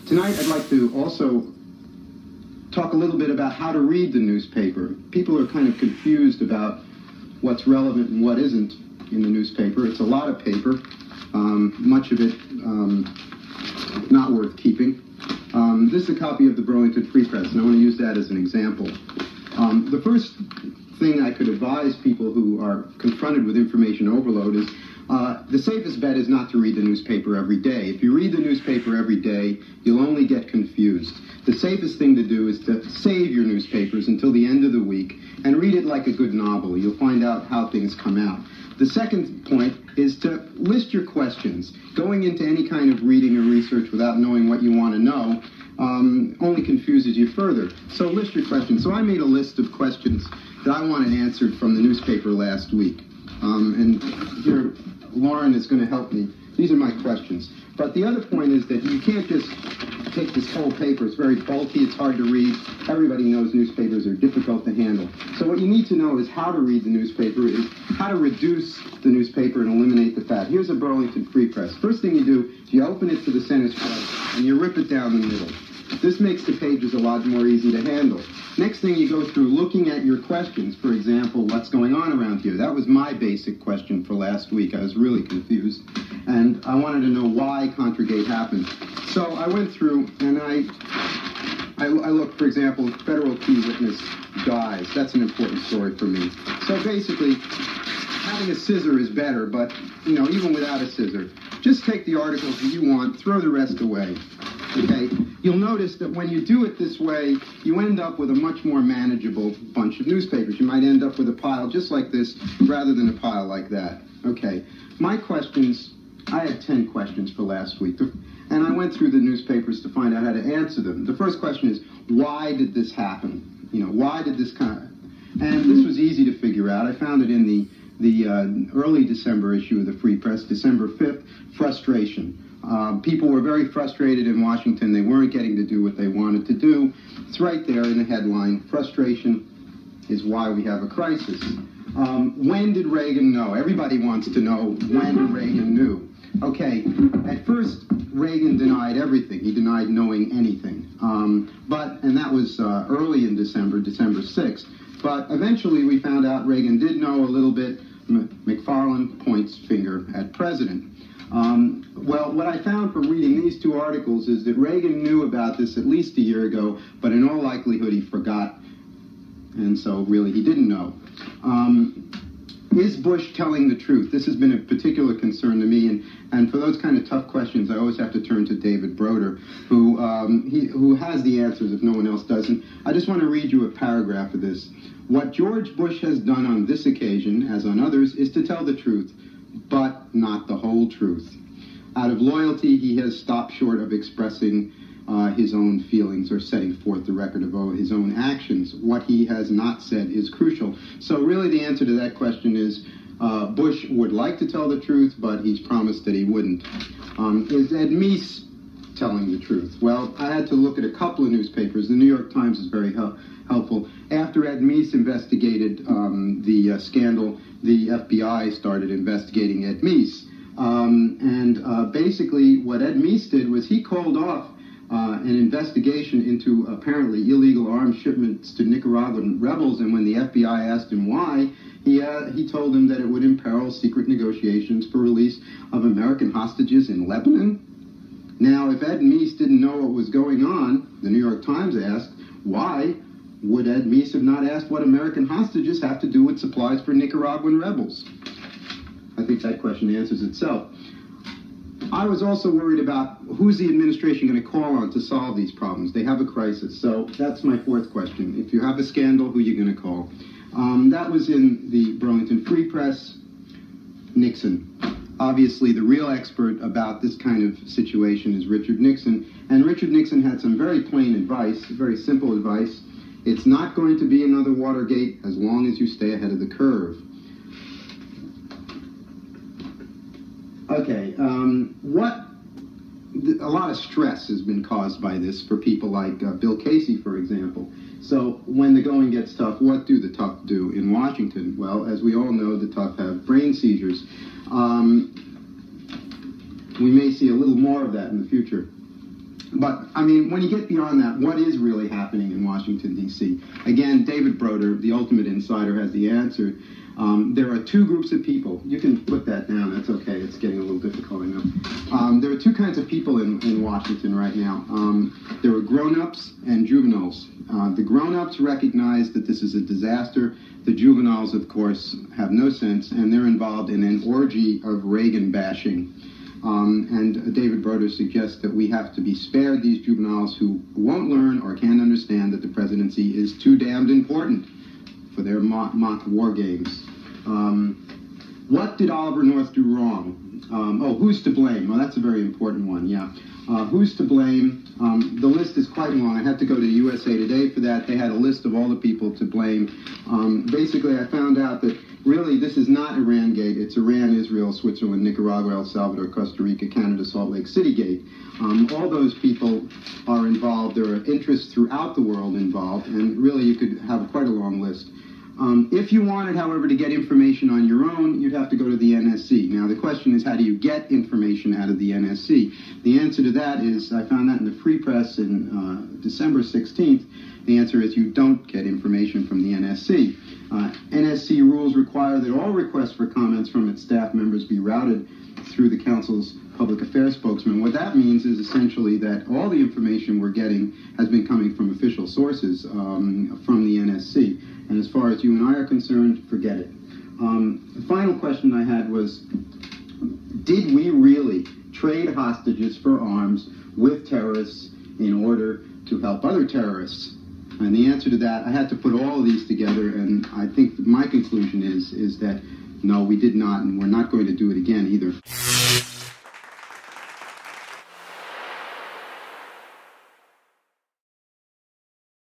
Tonight I'd like to also talk a little bit about how to read the newspaper. People are kind of confused about what's relevant and what isn't in the newspaper. It's a lot of paper, much of it not worth keeping. This is a copy of the Burlington Free Press, and I want to use that as an example. The first thing I could advise people who are confronted with information overload is the safest bet is not to read the newspaper every day. If you read the newspaper every day, you'll only get confused. The safest thing to do is to save your newspapers until the end of the week and read it like a good novel. You'll find out how things come out. The second point is to list your questions. Going into any kind of reading or research without knowing what you want to know only confuses you further. So list your questions. So I made a list of questions that I wanted answered from the newspaper last week. And here, Lauren is going to help me. These are my questions. But the other point is that you can't just take this whole paper. It's very bulky. It's hard to read. Everybody knows newspapers are difficult to handle. So what you need to know is how to read the newspaper, is how to reduce the newspaper and eliminate the fat. Here's a Burlington Free Press. First thing you do is you open it to the center spread and you rip it down the middle. This makes the pages a lot more easy to handle. Next thing, you go through looking at your questions. For example, what's going on around here? That was my basic question for last week. I was really confused. And I wanted to know why Contragate happened. So I went through and I looked, for example, federal key witness dies. That's an important story for me. So basically, having a scissor is better, but, you know, even without a scissor, just take the articles that you want, throw the rest away. Okay, you'll notice that when you do it this way, you end up with a much more manageable bunch of newspapers. You might end up with a pile just like this rather than a pile like that. Okay, my questions, I had 10 questions for last week, and I went through the newspapers to find out how to answer them. The first question is, why did this happen? You know, why did this and this was easy to figure out. I found it in the early December issue of the Free Press, December 5th, frustration. People were very frustrated in Washington. They weren't getting to do what they wanted to do. It's right there in the headline. Frustration is why we have a crisis. When did Reagan know? Everybody wants to know when Reagan knew. Okay, at first, Reagan denied everything. He denied knowing anything. And that was early in December, December 6th. But eventually we found out Reagan did know a little bit. McFarlane points finger at President. Well, what I found from reading these two articles is that Reagan knew about this at least a year ago, but in all likelihood he forgot, and so really he didn't know. Is Bush telling the truth? This has been a particular concern to me, and for those kind of tough questions, I always have to turn to David Broder, who has the answers if no one else doesn't. I just want to read you a paragraph of this. What George Bush has done on this occasion, as on others, is to tell the truth, but not the whole truth. Out of loyalty, he has stopped short of expressing his own feelings or setting forth the record of his own actions. What he has not said is crucial. So really the answer to that question is Bush would like to tell the truth, but he's promised that he wouldn't. Is Ed Meese telling the truth? Well, I had to look at a couple of newspapers. The New York Times is very helpful. After Ed Meese investigated the scandal, the FBI started investigating Ed Meese. Basically what Ed Meese did was he called off an investigation into apparently illegal arms shipments to Nicaraguan rebels, and when the FBI asked him why, he told them that it would imperil secret negotiations for release of American hostages in Lebanon. Now, if Ed Meese didn't know what was going on, the New York Times asked, why would Ed Meese have not asked what American hostages have to do with supplies for Nicaraguan rebels? I think that question answers itself. I was also worried about who's the administration going to call on to solve these problems. They have a crisis. So that's my fourth question. If you have a scandal, who are you going to call? That was in the Burlington Free Press. Nixon. Obviously, the real expert about this kind of situation is Richard Nixon. And Richard Nixon had some very plain advice, very simple advice. It's not going to be another Watergate as long as you stay ahead of the curve. Okay, a lot of stress has been caused by this for people like Bill Casey, for example. So when the going gets tough, what do the tough do in Washington? Well, as we all know, the tough have brain seizures. We may see a little more of that in the future. But, I mean, when you get beyond that, what is really happening in Washington, D.C.? Again, David Broder, the ultimate insider, has the answer. There are two groups of people. You can put that down. That's okay. It's getting a little difficult, I know. There are two kinds of people in Washington right now. There are grown-ups and juveniles. The grown-ups recognize that this is a disaster. The juveniles, of course, have no sense, and they're involved in an orgy of Reagan bashing. And David Broder suggests that we have to be spared these juveniles who won't learn or can't understand that the presidency is too damned important for their mock war games. What did Oliver North do wrong? Who's to blame? Well, that's a very important one, yeah. Who's to blame? The list is quite long. I had to go to USA Today for that. They had a list of all the people to blame. Basically, I found out that really this is not Iran-gate. It's Iran, Israel, Switzerland, Nicaragua, El Salvador, Costa Rica, Canada, Salt Lake City-gate. All those people are involved. There are interests throughout the world involved, and really you could have quite a long list. If you wanted, however, to get information on your own, you'd have to go to the NSC. Now, the question is, how do you get information out of the NSC? The answer to that is, I found that in the Free Press in December 16th. The answer is you don't get information from the NSC. NSC rules require that all requests for comments from its staff members be routed through the Council's public affairs spokesman. What that means is essentially that all the information we're getting has been coming from official sources from the NSC. And as far as you and I are concerned, forget it. The final question I had was, did we really trade hostages for arms with terrorists in order to help other terrorists? And the answer to that, I had to put all of these together, and I think my conclusion is that no, we did not, and we're not going to do it again either.